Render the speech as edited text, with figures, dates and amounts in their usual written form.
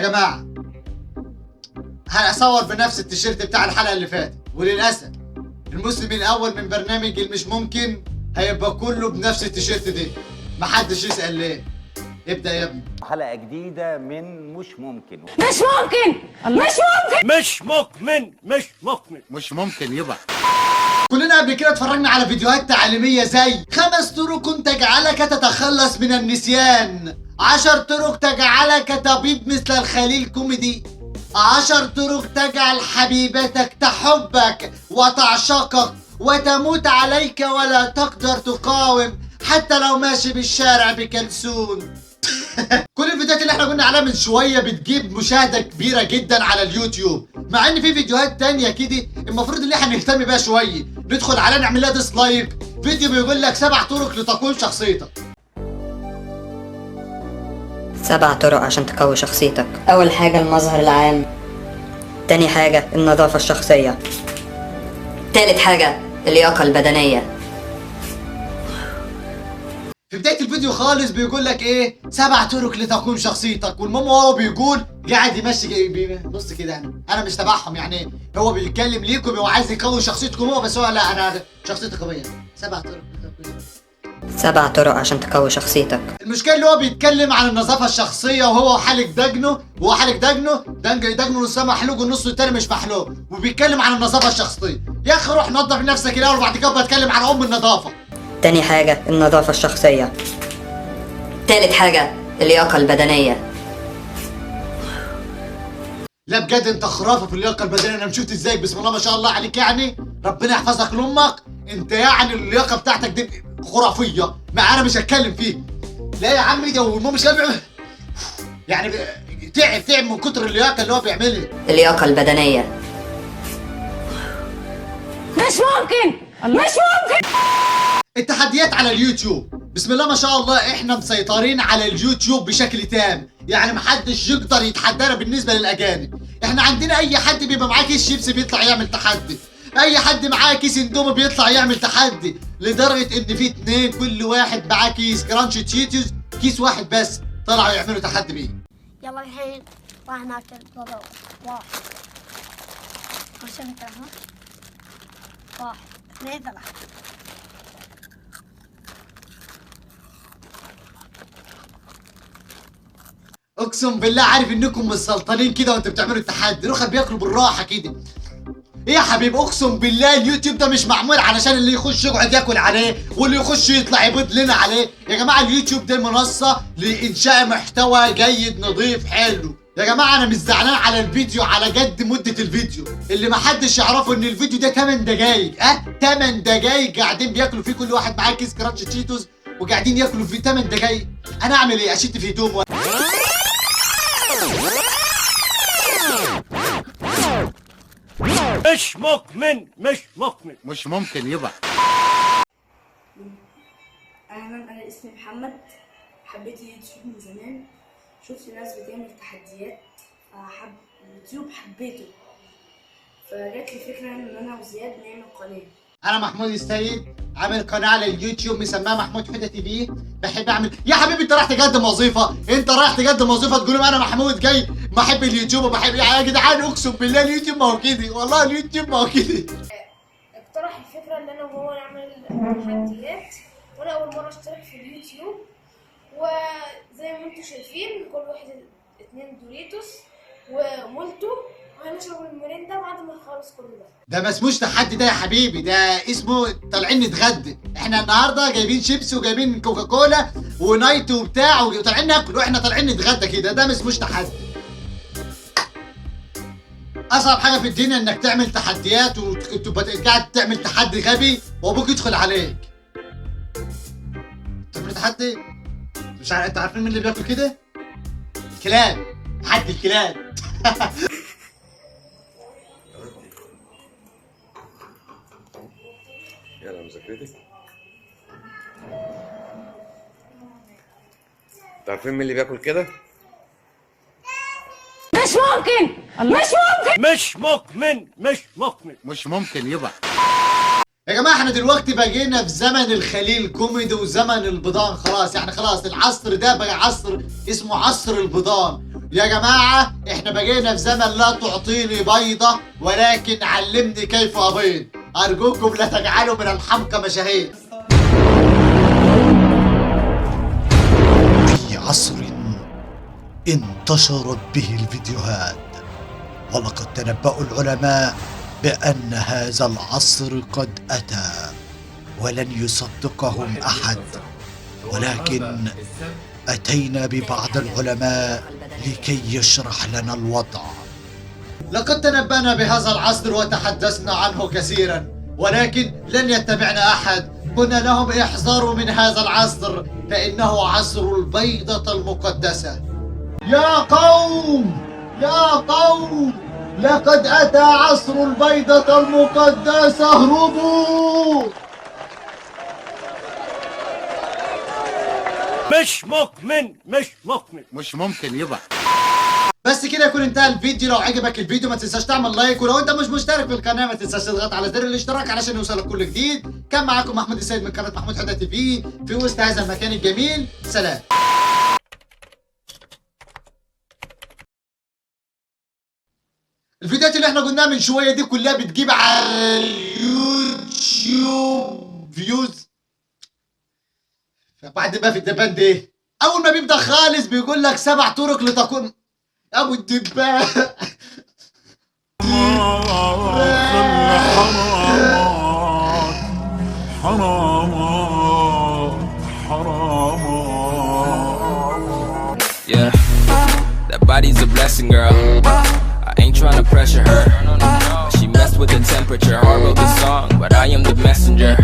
جماعه هصور بنفس التيشيرت بتاع الحلقه اللي فاتت، وللاسف المسلم الاول من برنامج المش ممكن هيبقى كله بنفس التيشيرت ده، محدش يسال ليه. ابدا يا ابني. حلقة جديدة من مش ممكن. مش ممكن يبقى. كلنا قبل كده اتفرجنا على فيديوهات تعليمية زي 5 طرق تجعلك تتخلص من النسيان، 10 طرق تجعلك طبيب مثل الخليل كوميدي، 10 طرق تجعل حبيبتك تحبك وتعشقك وتموت عليك ولا تقدر تقاوم حتى لو ماشي بالشارع بكلسون. كل الفيديوهات اللي احنا قلنا عليها من شويه بتجيب مشاهده كبيره جدا على اليوتيوب، مع ان في فيديوهات تانية كده المفروض ان احنا نهتم بيها شويه، ندخل عليها نعمل لها ديسلايك. فيديو بيقول لك 7 طرق لتقويم شخصيتك. 7 طرق عشان تقوي شخصيتك. أول حاجة المظهر العام، تاني حاجة النظافة الشخصية، تالت حاجة اللياقة البدنية. في بداية الفيديو خالص بيقول لك ايه 7 طرق لتقويم شخصيتك، والمهم هو بيقول قاعد يمشي بص كده انا مش تبعهم، يعني هو بيتكلم ليكم، هو عايز يقوي شخصيتكم هو، بس هو لا انا شخصيتي قوية. 7 طرق لتقويم 7 طرق عشان تقوي شخصيتك. المشكلة اللي هو بيتكلم عن النظافة الشخصية وهو حالق دجنه، وهو حالق دجنه نصها محلوق والنص التاني مش محلوق، وبيتكلم عن النظافة الشخصية. يا اخي روح نظف نفسك الاول وبعد كده بتكلم عن ام النظافة. تاني حاجة النظافة الشخصية، تالت حاجة اللياقة البدنية. لا بجد انت خرافه في اللياقه البدنيه، انا مشيت ازاي بسم الله ما شاء الله عليك، يعني ربنا يحفظك لامك، انت يعني اللياقه بتاعتك دي خرافيه، ما انا مش هتكلم فيه. لا يا عمي ده هو مش يعني تعب من كتر اللياقه اللي هو بيعملها. اللياقة البدنية. مش ممكن. التحديات على اليوتيوب بسم الله ما شاء الله، احنا مسيطرين على اليوتيوب بشكل تام، يعني محدش يقدر يتحدانا بالنسبه للاجانب. احنا عندنا اي حد بيبقى معاه كيس شيبسي بيطلع يعمل تحدي، اي حد معاه كيس اندومي بيطلع يعمل تحدي، لدرجه ان في 2 كل واحد معاه كيس كرانش تشيتوز، كيس واحد بس طلعوا يعملوا تحدي بيه. يلا الحين راح ناكل بابا. 1 عشان كذا 1 2 3. اقسم بالله عارف انكم مسلطنين كده وانتوا بتعملوا التحدي، روحوا بياكلوا بالراحه كده. ايه يا حبيبي اقسم بالله اليوتيوب ده مش معمول علشان اللي يخش يقعد ياكل عليه واللي يخش يطلع يبيض لنا عليه. يا جماعه اليوتيوب ده منصه لانشاء محتوى جيد نظيف حلو. يا جماعه انا مش زعلان على الفيديو على قد مده الفيديو، اللي محدش يعرفه ان الفيديو ده 8 دقايق، 8 دقايق قاعدين بياكلوا فيه كل واحد معاه كيس كرانش تشيتوز وقاعدين ياكلوا فيه 8 دقايق. انا اعمل ايه؟ اشد في هدوم مش ممكن يبقى. أنا اسمي محمد، حبيت اليوتيوب من زمان، شفت ناس بتعمل تحديات فحب اليوتيوب حبيته، فجات لي فكرة إن أنا وزياد نعمل قناة. انا محمود السيد عامل قناه على اليوتيوب مسماها محمود حوده تي في، بحب اعمل. يا حبيبي انت رايح تقدم وظيفه، تقول لهم انا محمود جاي بحب اليوتيوب وبحب يا جدعان اقسم بالله اليوتيوب ما هو كده، والله اليوتيوب ما هو كده. اقترح الفكرة إن أنا وهو نعمل تحديات، وأنا أول مرة أشترك في اليوتيوب، وزي ما انتم شايفين كل واحد 2 دوريتوس ومولتو، وهنشرب الميريندا بعد ما نخلص كل ده. ما اسموش تحدي ده يا حبيبي، ده اسمه طالعين نتغدى. احنا النهارده جايبين شيبسي وجايبين كوكاكولا ونايت وبتاع وطالعين ناكل واحنا طالعين نتغدى كده، ده ما اسموش تحدي. اصعب حاجه في الدنيا انك تعمل تحديات وتبقى قاعد تعمل تحدي غبي وابوك يدخل عليك. تعمل تحدي مش عارف، انتوا عارفين مين اللي بياكل كده؟ الكلاب، تحدي الكلاب. يلا مذاكرتك. انتوا عارفين مين اللي بياكل كده؟ مش ممكن يبقى. يا جماعه احنا دلوقتي بقينا في زمن الخليل كوميدي وزمن البيضان، خلاص يعني خلاص العصر ده بقى عصر اسمه عصر البيضان. يا جماعة احنا بقينا في زمن لا تعطيني بيضة ولكن علمني كيف أبيض. أرجوكم لا تجعلوا من الحمقى مشاهير. في عصر انتشرت به الفيديوهات، ولقد تنبأ العلماء بأن هذا العصر قد أتى ولن يصدقهم أحد، ولكن أتينا ببعض العلماء لكي يشرح لنا الوضع. لقد تنبأنا بهذا العصر وتحدثنا عنه كثيرا، ولكن لن يتبعنا أحد. قلنا لهم احذروا من هذا العصر فإنه عصر البيضة المقدسة. يا قوم يا قوم، لقد أتى عصر البيضة المقدسة، اهربوا. مش ممكن يبقى. بس كده يكون انتهى الفيديو. لو عجبك الفيديو ما تنساش تعمل لايك، ولو انت مش مشترك في القناه ما تنساش تضغط على زر الاشتراك علشان يوصلك كل جديد. كان معاكم محمود السيد من قناه محمود حدا تي في وسط هذا المكان الجميل. سلام. الفيديوهات اللي احنا قلناها من شويه دي كلها بتجيب على اليوتيوب فيوز. فبعد ما في الدبان دي اول ما بيبدا خالص بيقول لك 7 طرق لتكون ابو الدبان. Yeah, that body's a blessing, girl. I ain't trying to pressure her. She messed with the temperature. Hard wrote the song, but I am the messenger.